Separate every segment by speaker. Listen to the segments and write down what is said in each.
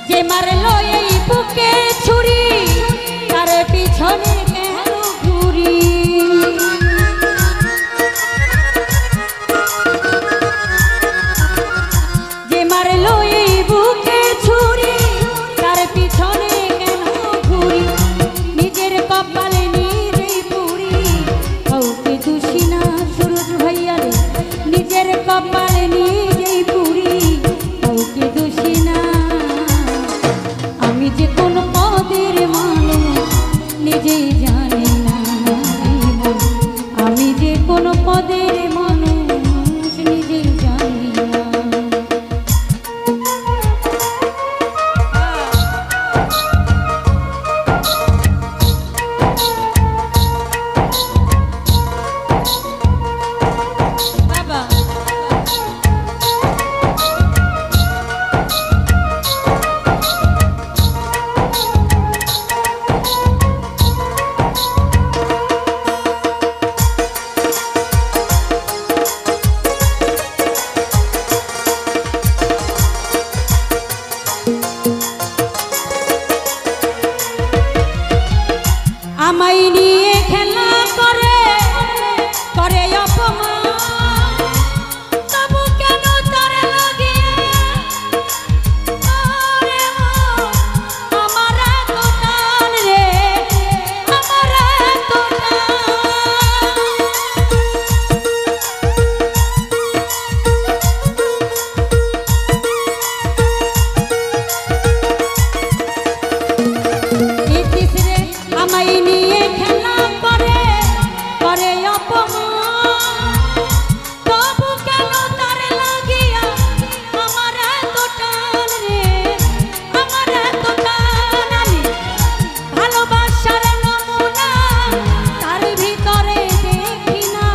Speaker 1: যে মারলো এই বুকে ছুরি তার পিছনে কেন ঘুরি যে মারলো এই বুকে ছুরি তার পিছনে কেন ঘুরি নিজের কপালে নিজেই পুরি কাউকে দোষী না সুরজ ভাইয়া রে নিজের কপালে নিজেই পুরি কাউকে দোষী না আমি যে কোন পদের মানুষ নিজেই জানি না আমি যে কোন পদের মানুষ নিজেই জানি না আমায় নিয়ে খেলা করে করে অপমান তবু কেন তার লাগে আমার এত টান রে আমার এত আমায় নিয়ে খেলা করে করে অপমান তবু কেন তার লাগিয়া আমার এত টান রে আমার এত টান আমি ভালোবাসার নমুনা তার ভিতরে দেখি না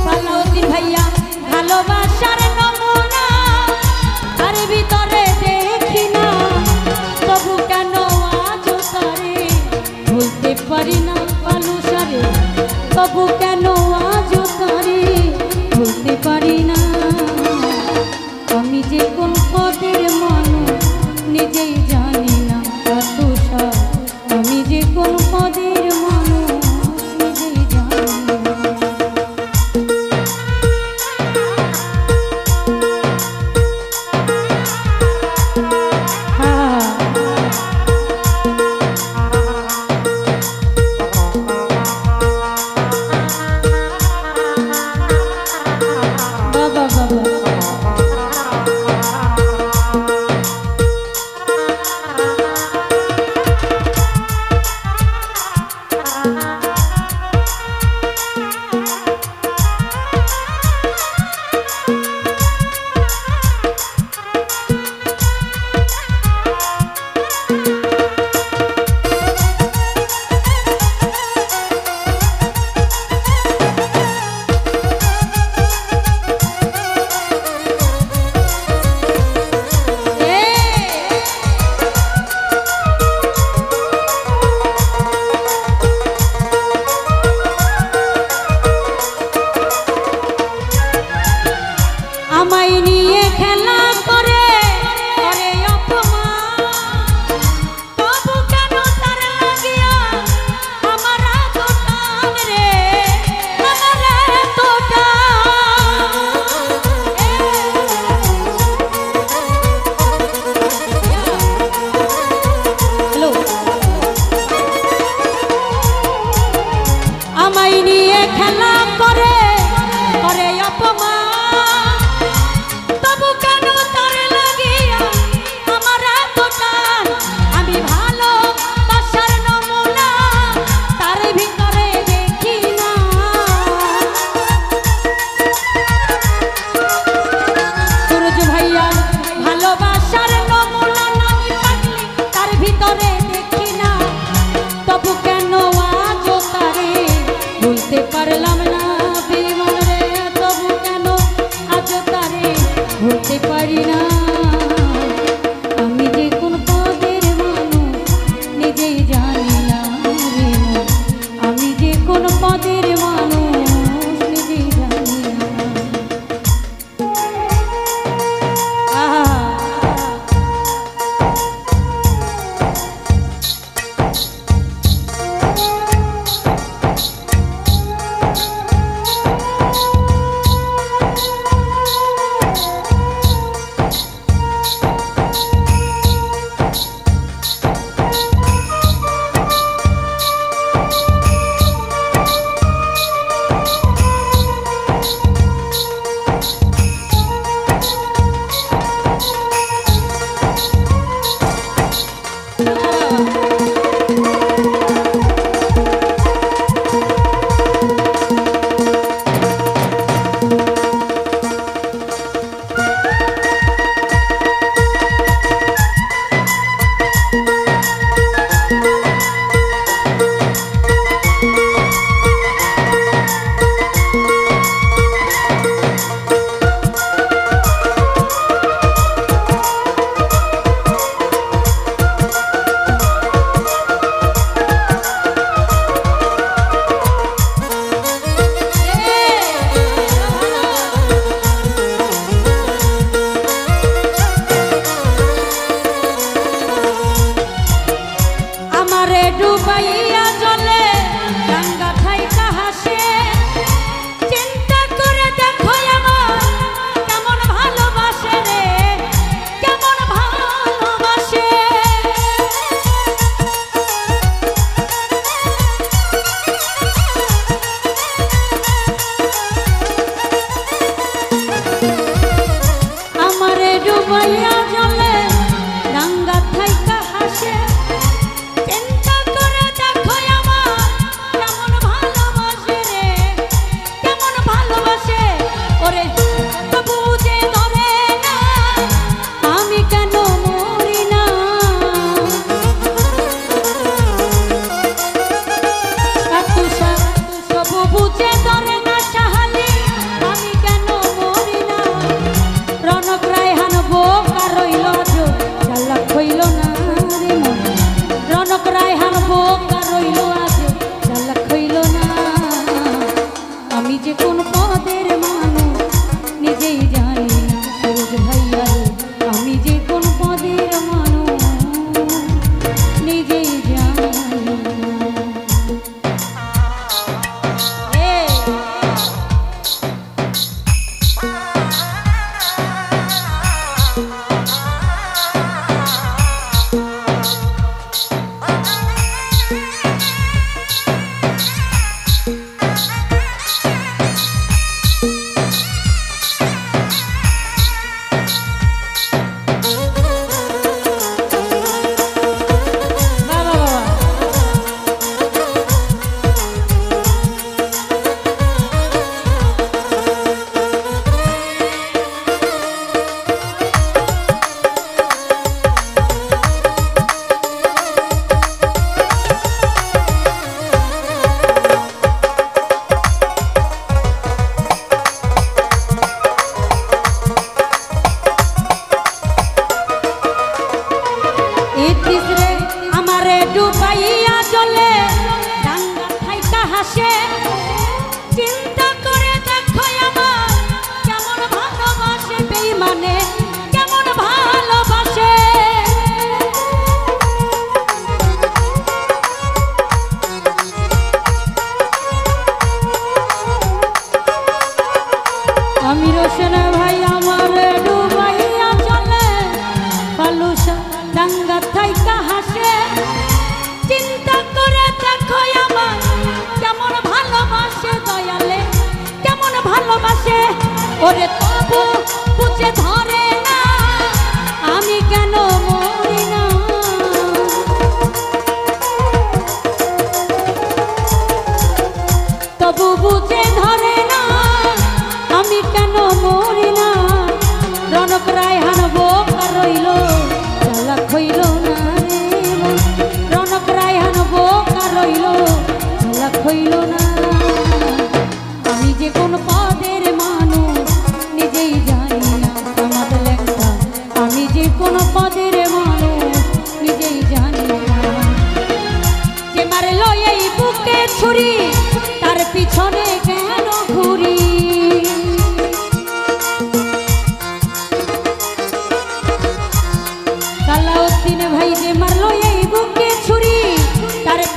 Speaker 1: সালাউদ্দিন ভাইয়া ভালোবাসার নমুনা তার ভিতরে তবু কেন আজ তারে ভুলতে পারি না ভালোসারে তবু কেন আজ তারে ভুলতে পারি না আমি যে কোন পদের মানুষ নিজেই জানি না ভালোসা আমি যে কোন পদের মানুষ নিজেই জানি না আমায় নিয়ে খেলা করে করে অপমান তবু কেন তার লাগিয়া আমার এত টান রে আমার এত আমায় নিয়ে খেলা করে করে অপমান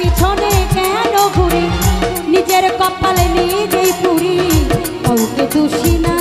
Speaker 1: পিছনে কেন ঘুরি নিজের কপালে নিজেই পুরি কাউকে দোষী না